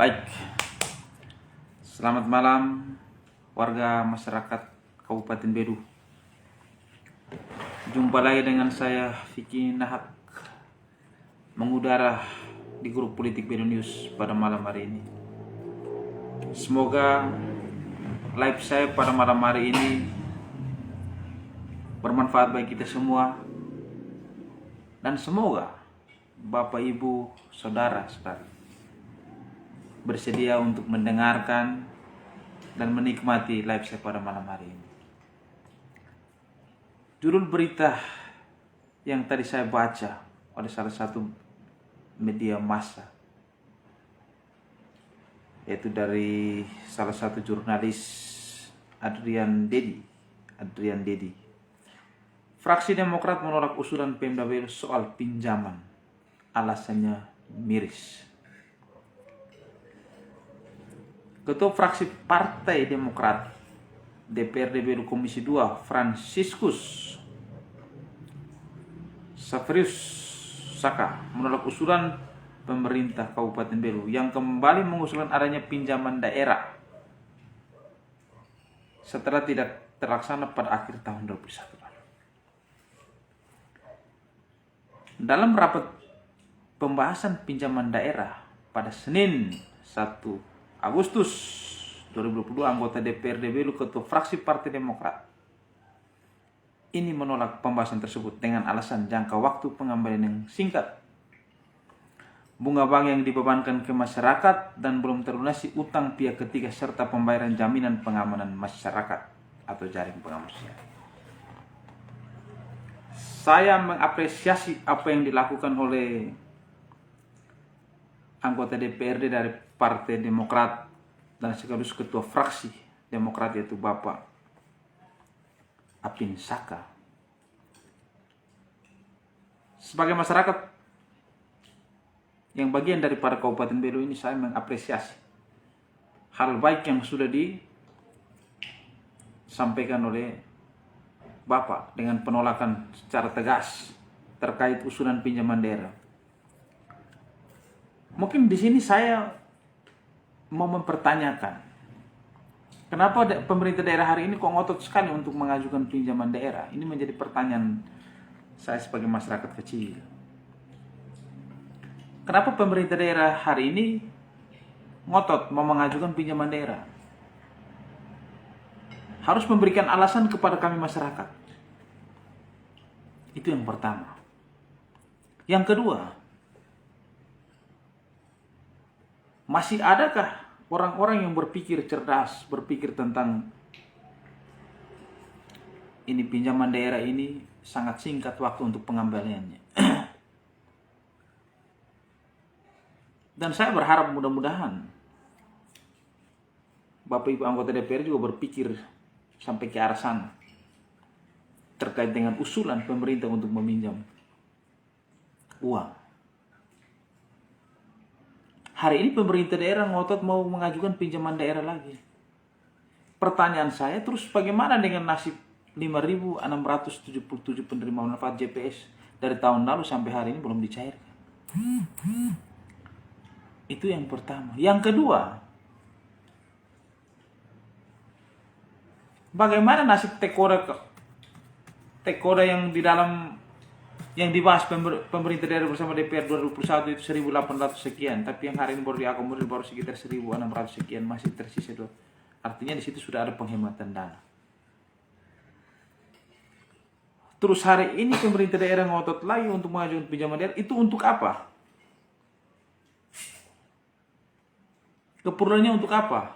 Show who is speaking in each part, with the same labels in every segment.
Speaker 1: Baik, selamat malam warga masyarakat Kabupaten Bedu. Jumpa lagi dengan saya Vicky Nahak mengudara di grup politik Bedu News pada malam hari ini. Semoga live saya pada malam hari ini bermanfaat bagi kita semua, dan semoga Bapak Ibu Saudara-saudari bersedia untuk mendengarkan dan menikmati live saya pada malam hari ini. Judul berita yang tadi saya baca oleh salah satu media massa, yaitu dari salah satu jurnalis Adrian Dedi. Fraksi Demokrat menolak usulan Pemda Bedu soal pinjaman, alasannya miris. Ketua fraksi Partai Demokrat DPRD Bedu Komisi 2 Franciscus Saverius Saka menolak usulan pemerintah Kabupaten Bedu yang kembali mengusulkan adanya pinjaman daerah setelah tidak terlaksana pada akhir tahun 2021 lalu. Dalam rapat pembahasan pinjaman daerah pada Senin 1 Agustus 2022, anggota DPRD Bedu Ketua fraksi Partai Demokrat ini menolak pembahasan tersebut dengan alasan jangka waktu pengembalian yang singkat, bunga bank yang dibebankan ke masyarakat, dan belum terlunasi utang pihak ketiga serta pembayaran jaminan pengamanan masyarakat atau jaring pengaman sosial. Saya mengapresiasi apa yang dilakukan oleh anggota DPRD dari Partai Demokrat dan sekaligus ketua fraksi Demokrat, yaitu Bapak Apin Saka. Sebagai masyarakat yang bagian daripada Kabupaten Bedu ini, saya mengapresiasi hal baik yang sudah disampaikan oleh Bapak dengan penolakan secara tegas terkait usulan pinjaman daerah. Mungkin di sini saya mau mempertanyakan, kenapa pemerintah daerah hari ini kok ngotot sekali untuk mengajukan pinjaman daerah? Ini menjadi pertanyaan saya sebagai masyarakat kecil. Kenapa pemerintah daerah hari ini ngotot mau mengajukan pinjaman daerah? Harus memberikan alasan kepada kami masyarakat. Itu yang pertama. Yang kedua, masih adakah orang-orang yang berpikir cerdas, berpikir tentang ini pinjaman daerah ini sangat singkat waktu untuk pengembaliannya? Dan saya berharap mudah-mudahan Bapak Ibu anggota DPR juga berpikir sampai ke arah sana terkait dengan usulan pemerintah untuk meminjam uang. Hari ini pemerintah daerah ngotot mau mengajukan pinjaman daerah lagi. Pertanyaan saya terus, bagaimana dengan nasib 5.677 penerima manfaat JPS dari tahun lalu sampai hari ini belum dicairkan? Itu yang pertama. Yang kedua, bagaimana nasib Tekoda yang di dalam yang dibahas pemerintah daerah bersama DPR 2021 itu 1.800 sekian, tapi yang hari ini baru diakomodir baru sekitar 1.600 sekian, masih tersisa 2. Artinya di situ sudah ada penghematan dana. Terus hari ini pemerintah daerah ngotot lagi untuk mengajukan pinjaman daerah, itu untuk apa? Keperluannya untuk apa?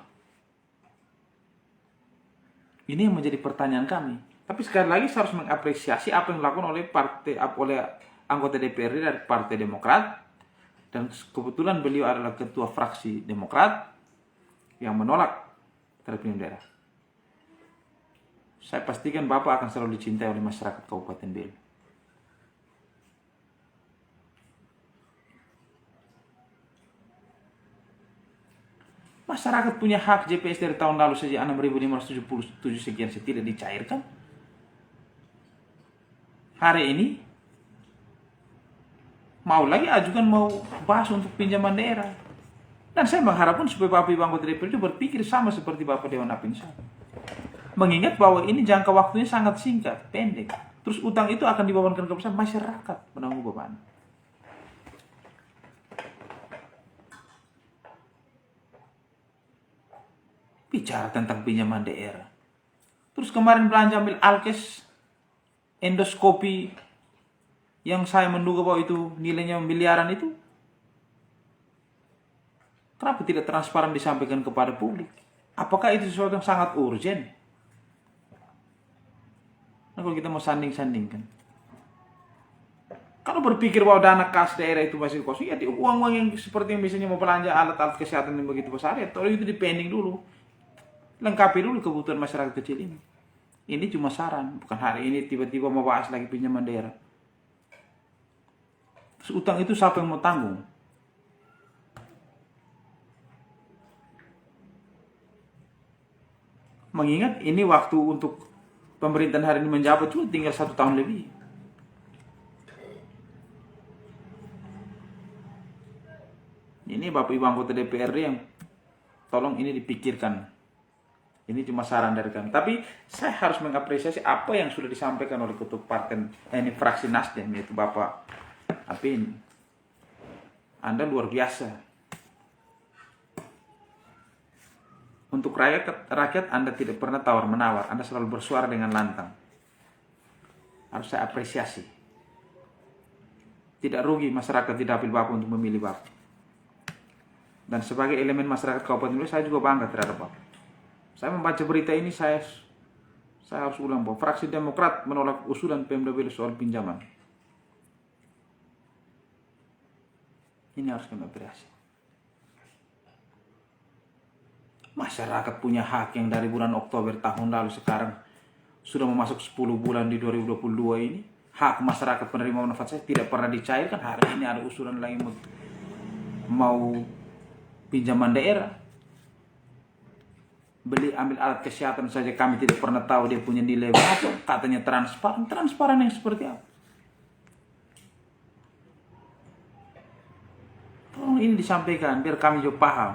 Speaker 1: Ini yang menjadi pertanyaan kami. Tapi sekali lagi saya harus mengapresiasi apa yang dilakukan oleh anggota DPRD dari Partai Demokrat, dan kebetulan beliau adalah ketua fraksi Demokrat yang menolak terhadap pinjaman daerah. Saya pastikan Bapak akan selalu dicintai oleh masyarakat Kabupaten Bedu. Masyarakat punya hak JPS dari tahun lalu saja 6.577 sekian tidak dicairkan. Hari ini mau lagi ajukan, mau bahas untuk pinjaman daerah. Dan saya mengharapkan supaya Bapak Ibu anggota DPR itu berpikir sama seperti Bapak Dewan Apinsar. Mengingat bahwa ini jangka waktunya sangat singkat, pendek. Terus utang itu akan dibebankan kepada masyarakat menanggung beban. Bicara tentang pinjaman daerah. Terus kemarin belanja ambil alkes, endoskopi, yang saya menduga bahwa itu nilainya miliaran itu. Kenapa tidak transparan disampaikan kepada publik? Apakah itu sesuatu yang sangat urgent? Nah, kalau kita mau sanding-sandingkan. Kalau berpikir bahwa dana kas daerah itu masih kosong, ya uang-uang yang seperti yang misalnya mau belanja alat-alat kesehatan yang begitu besar, ya tolong itu dipending dulu. Lengkapi dulu kebutuhan masyarakat kecil ini. Ini cuma saran, bukan hari ini tiba-tiba mau bahas lagi pinjaman daerah. Terus utang itu siapa yang mau tanggung? Mengingat ini waktu untuk pemerintahan hari ini menjabat juga tinggal 1 tahun lebih. Ini Bapak Ibu anggota DPRD yang tolong ini dipikirkan. Ini cuma saran dari kami. Tapi saya harus mengapresiasi apa yang sudah disampaikan oleh ketua partai ini fraksi Nasdem, yaitu Bapak Apin. Anda luar biasa. Untuk rakyat Anda tidak pernah tawar-menawar. Anda selalu bersuara dengan lantang. Harus saya apresiasi. Tidak rugi masyarakat di dapil Bapak untuk memilih Bapak. Dan sebagai elemen masyarakat Kabupaten Belu, saya juga bangga terhadap Bapak. Saya membaca berita ini, saya harus ulang bahwa fraksi Demokrat menolak usulan Pemda Belu soal pinjaman. Ini harus kami apresiasi. Masyarakat punya hak yang dari bulan Oktober tahun lalu sekarang sudah memasuk 10 bulan di 2022 ini. Hak masyarakat penerima manfaat saya tidak pernah dicairkan. Hari ini ada usulan lagi mau pinjaman daerah. Beli ambil alat kesehatan saja kami tidak pernah tahu dia punya nilai berapa. Katanya transparan. Transparan yang seperti apa? Tolong ini disampaikan biar kami juga paham.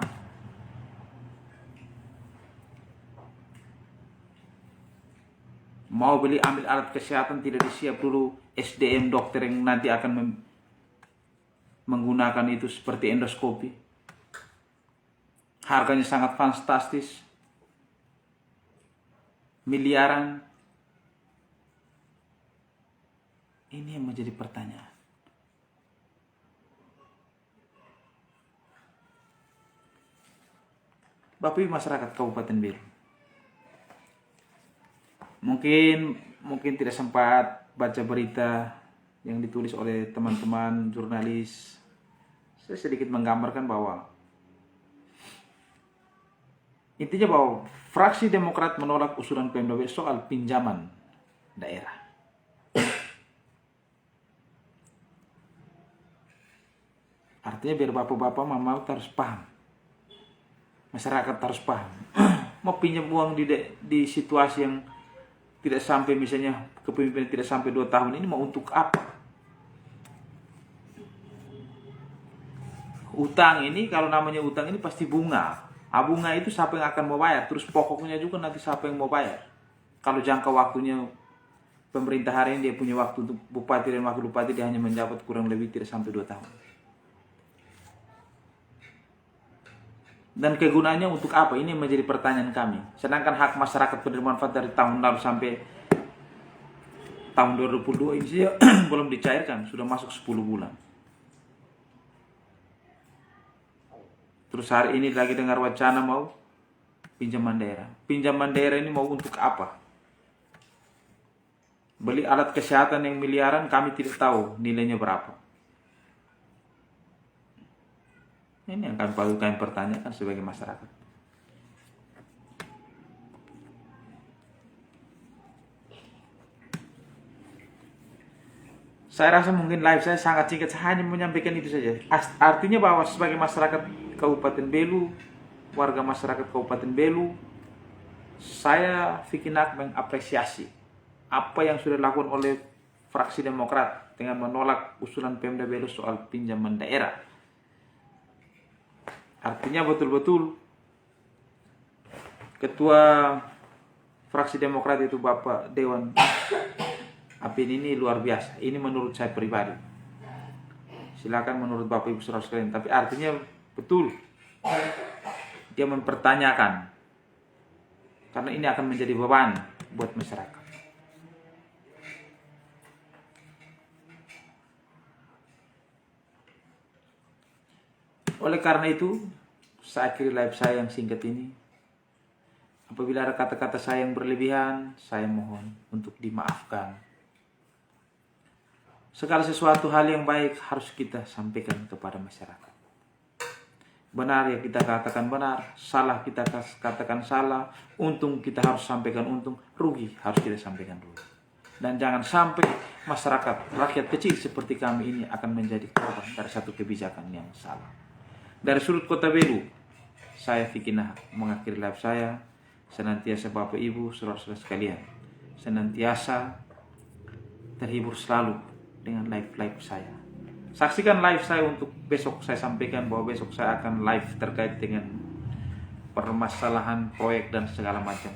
Speaker 1: Mau beli ambil alat kesehatan tidak disiap dulu SDM dokter yang nanti akan menggunakan itu seperti endoskopi. Harganya sangat fantastis. Miliaran. Ini yang menjadi pertanyaan. Bapak Ibu masyarakat Kabupaten Belu. Mungkin tidak sempat baca berita yang ditulis oleh teman-teman jurnalis. Saya sedikit menggambarkan bahwa intinya bahwa fraksi Demokrat menolak usulan Pemda Belu soal pinjaman daerah. Artinya biar bapak-bapak mama harus paham. Masyarakat harus paham. Mau pinjam uang di situasi yang tidak sampai, misalnya kepemimpinan tidak sampai 2 tahun ini, mau untuk apa? Utang ini, kalau namanya utang ini pasti bunga. Bunga itu siapa yang akan mau bayar? Terus pokoknya juga nanti siapa yang mau bayar? Kalau jangka waktunya pemerintah hari ini dia punya waktu untuk bupati dan wakil bupati, dia hanya menjabat kurang lebih tidak sampai 2 tahun. Dan kegunaannya untuk apa? Ini menjadi pertanyaan kami. Sedangkan hak masyarakat penerima manfaat dari tahun lalu sampai tahun 2022 ini saja belum dicairkan. Sudah masuk 10 bulan. Terus hari ini lagi dengar wacana mau pinjaman daerah. Pinjaman daerah ini mau untuk apa? Beli alat kesehatan yang miliaran, kami tidak tahu nilainya berapa. Ini yang kami pertanyakan sebagai masyarakat. Saya rasa mungkin live saya sangat singkat, saya hanya menyampaikan itu saja. Artinya bahwa sebagai masyarakat Kabupaten Belu, warga masyarakat Kabupaten Belu, saya Fikinak mengapresiasi apa yang sudah dilakukan oleh fraksi Demokrat dengan menolak usulan Pemda Belu soal pinjaman daerah. Artinya betul-betul Ketua fraksi Demokrat itu Bapak Dewan Apin ini luar biasa. Ini menurut saya pribadi. Silakan menurut Bapak Ibu saudara sekalian. Tapi artinya betul dia mempertanyakan, karena ini akan menjadi beban buat masyarakat. Oleh karena itu, saya akhiri live saya yang singkat ini. Apabila ada kata-kata saya yang berlebihan, saya mohon untuk dimaafkan. Segala sesuatu hal yang baik harus kita sampaikan kepada masyarakat. Benar ya kita katakan benar, salah kita katakan salah, untung kita harus sampaikan untung, rugi harus kita sampaikan rugi. Dan jangan sampai masyarakat, rakyat kecil seperti kami ini akan menjadi korban dari satu kebijakan yang salah. Dari sudut Kota Belu, saya Vicky Nahak mengakhiri live saya. Senantiasa Bapak Ibu saudara-saudara sekalian, senantiasa terhibur selalu dengan live saya. Saksikan live saya untuk besok. Saya sampaikan bahwa besok saya akan live terkait dengan permasalahan proyek dan segala macam.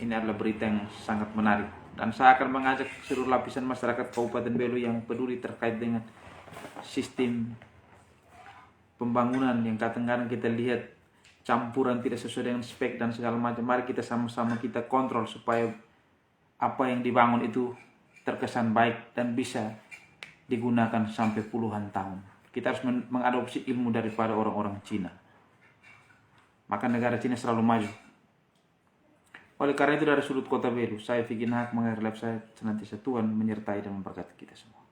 Speaker 1: Ini adalah berita yang sangat menarik. Dan saya akan mengajak seluruh lapisan masyarakat Kabupaten Belu yang peduli terkait dengan sistem pembangunan yang kadang-kadang kita lihat campuran tidak sesuai dengan spek dan segala macam. Mari kita sama-sama kita kontrol supaya apa yang dibangun itu terkesan baik dan bisa digunakan sampai puluhan tahun. Kita harus mengadopsi ilmu daripada orang-orang Cina. Maka negara Cina selalu maju. Oleh karena itu dari sudut Kota Belu, saya Vicky Nahak mengakhiri live saya. Senantiasa Tuhan menyertai dan memberkati kita semua.